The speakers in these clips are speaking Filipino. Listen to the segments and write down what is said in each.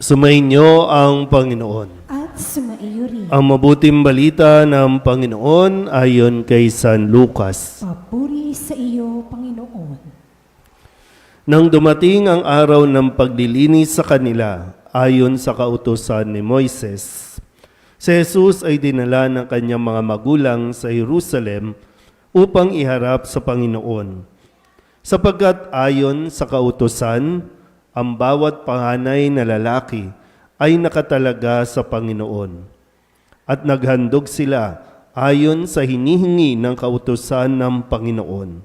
Sumainyo ang Panginoon. At sumaiyo rin. Ang mabuting balita ng Panginoon ayon kay San Lucas. Papuri sa iyo, Panginoon. Nang dumating ang araw ng paglilinis sa kanila, ayon sa kautusan ni Moises, si Jesus ay dinala ng kanyang mga magulang sa Jerusalem upang iharap sa Panginoon. Sapagkat ayon sa kautusan, ang bawat panganay na lalaki ay nakatalaga sa Panginoon. At naghandog sila ayon sa hinihingi ng kautusan ng Panginoon.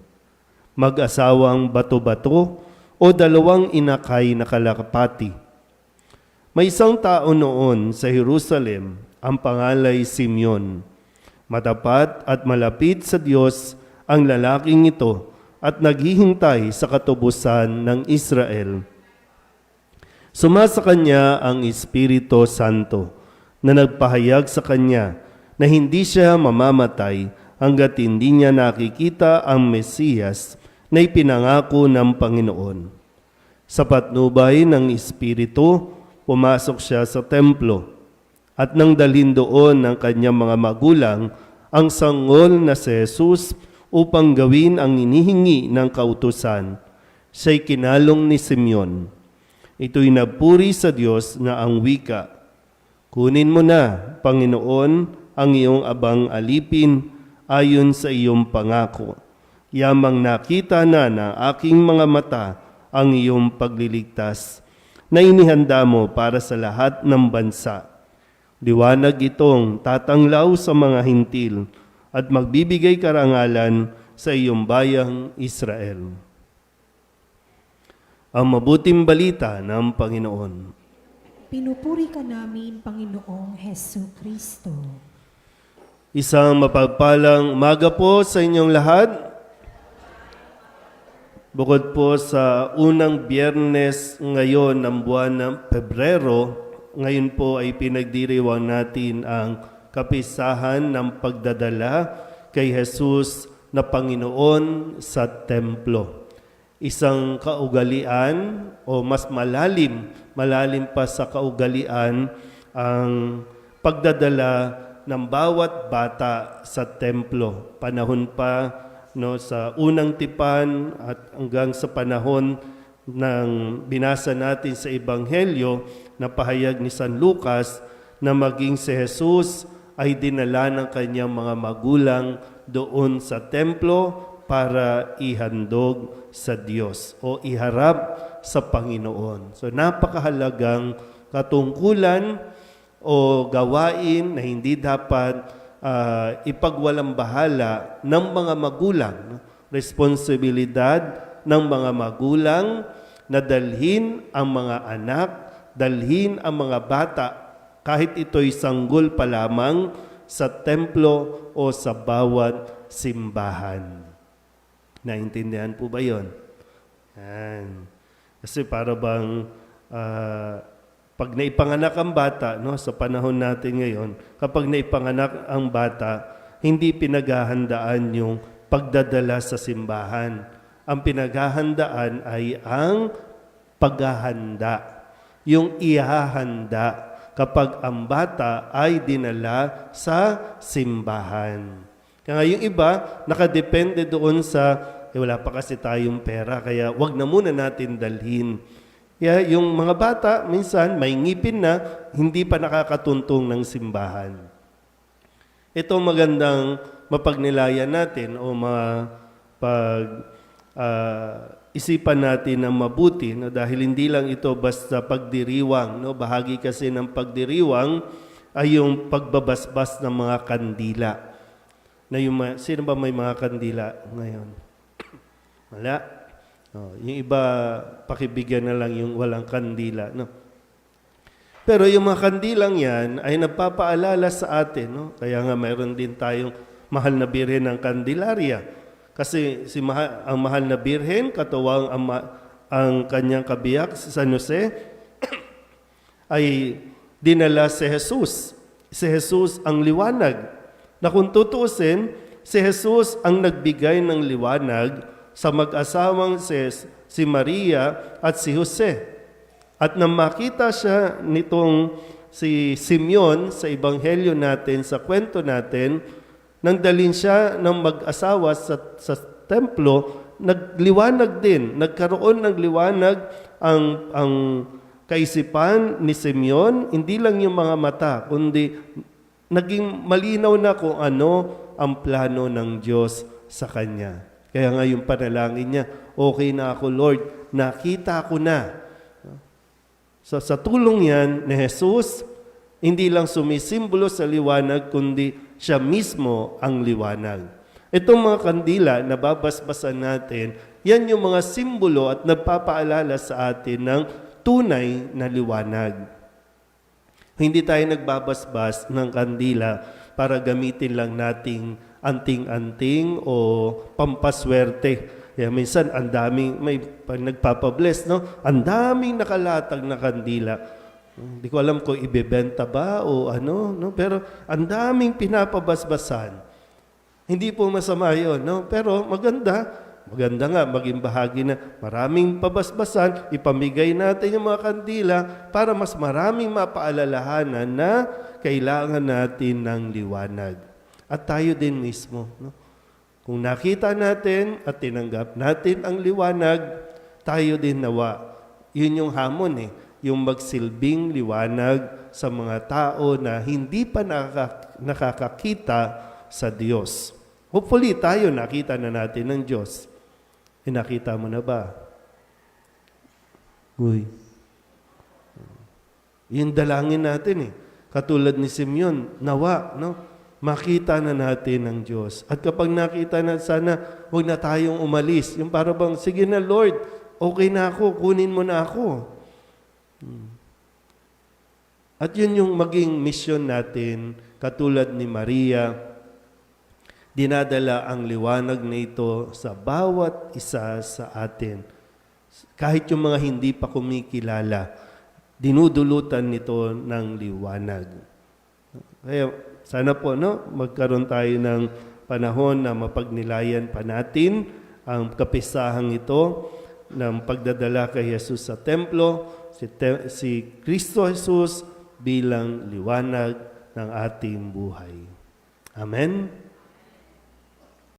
Mag-asawang bato-bato o dalawang inakay na kalapati. May isang tao noon sa Jerusalem, ang pangalay Simeon. Matapat at malapit sa Diyos ang lalaking ito at naghihintay sa katubusan ng Israel. Sumasa kanya ang Espiritu Santo na nagpahayag sa kanya na hindi siya mamamatay hanggat hindi niya nakikita ang Mesiyas na ipinangako ng Panginoon. Sa patnubay ng Espiritu, pumasok siya sa templo at nang dalhin doon ng kanyang mga magulang ang sanggol na si Jesus upang gawin ang inihingi ng kautusan, siya'y kinalong ni Simeon. Ito'y nagpuri sa Diyos na ang wika, "Kunin mo na, Panginoon, ang iyong abang alipin ayon sa iyong pangako. Yamang nakita na ng aking mga mata ang iyong pagliligtas na inihanda mo para sa lahat ng bansa. Liwanag itong tatanglaw sa mga hintil at magbibigay karangalan sa iyong bayang Israel." Ang mabuting balita ng Panginoon. Pinupuri ka namin, Panginoong Hesu Kristo. Isang mapagpalang umaga po sa inyong lahat. Bukod po sa unang biyernes ngayon ng buwan ng Pebrero, ngayon po ay pinagdiriwang natin ang kapisahan ng pagdadala kay Jesus na Panginoon sa templo. Isang kaugalian o mas malalim pa sa kaugalian ang pagdadala ng bawat bata sa templo. Panahon pa sa unang tipan at hanggang sa panahon ng binasa natin sa Ebanghelyo na pahayag ni San Lucas na maging si Jesus ay dinala ng kanyang mga magulang doon sa templo para ihandog sa Diyos o iharap sa Panginoon. So napakahalagang katungkulan o gawain na hindi dapat ipagwalang bahala ng mga magulang. Responsibilidad ng mga magulang na dalhin ang mga anak, dalhin ang mga bata, kahit ito'y sanggol pa lamang sa templo o sa bawat simbahan. Naintindihan po ba yun? Yan. Kasi para bang pag naipanganak ang bata, sa panahon natin ngayon, kapag naipanganak ang bata, hindi pinaghahandaan yung pagdadala sa simbahan. Ang pinaghahandaan ay ang paghahanda, yung ihahanda kapag ang bata ay dinala sa simbahan. Kaya yung iba, nakadepende doon sa, wala pa kasi tayong pera, kaya wag na muna natin dalhin. Kaya yung mga bata, minsan may ngipin na, hindi pa nakakatuntong ng simbahan. Ito magandang mapagnilayan natin o isipan natin ng mabuti, dahil hindi lang ito basta pagdiriwang. Bahagi kasi ng pagdiriwang ay yung pagbabasbas ng mga kandila. Sino ba may mga kandila ngayon? Wala. Yung iba, pakibigyan na lang yung walang kandila. Pero yung mga kandilang yan ay nagpapaalala sa atin. Kaya nga mayroon din tayong mahal na birhen ng Candelaria. Kasi ang mahal na birhen, katuwang ang kanyang kabiyak, si San Jose, ay dinala si Jesus. Si Jesus ang liwanag. Na kung tutusin, si Jesus ang nagbigay ng liwanag sa mag-asawang si Maria at si Jose. At nang makita siya nitong si Simeon sa ebanghelyo natin, sa kwento natin, nang dalhin siya ng mag-asawa sa templo, nagliwanag din, nagkaroon ng liwanag ang kaisipan ni Simeon, hindi lang yung mga mata, kundi naging malinaw na kung ano ang plano ng Diyos sa kanya. Kaya nga yung panalangin niya, okay na ako Lord, nakita ko na. So sa tulong yan ni Jesus, hindi lang sumisimbolo sa liwanag, kundi siya mismo ang liwanag. Itong mga kandila na babasbasan natin, yan yung mga simbolo at nagpapaalala sa atin ng tunay na liwanag. Hindi tayo nagbabasbas ng kandila para gamitin lang nating anting-anting o pampaswerte. Kaya minsan, ang daming, nagpapabless, no? Ang daming nakalatag na kandila. Hindi ko alam kung ibebenta ba o ano, no? Pero ang daming pinapabasbasan. Hindi po masama yun, no? Pero maganda nga, maging bahagi na maraming pabasbasan, ipamigay natin yung mga kandila para mas maraming mapaalalahanan na kailangan natin ng liwanag. At tayo din mismo, no? Kung nakita natin at tinanggap natin ang liwanag, tayo din nawa. Yun yung hamon yung magsilbing liwanag sa mga tao na hindi pa nakakakita sa Diyos. Hopefully, tayo nakita na natin ng Diyos. Nakita mo na ba? Uy. Yung dalangin natin Katulad ni Simeon, nawa, no? Makita na natin ang Diyos. At kapag nakita na, sana huwag na tayong umalis. Yung para bang, sige na Lord, okay na ako, kunin mo na ako. At yun yung maging mission natin, katulad ni Maria, dinadala ang liwanag na ito sa bawat isa sa atin. Kahit yung mga hindi pa kumikilala, dinudulutan nito ng liwanag. Kaya, sana po, magkaroon tayo ng panahon na mapagnilayan pa natin ang kapisahang ito ng pagdadala kay Jesus sa templo, si Kristo Jesus bilang liwanag ng ating buhay. Amen?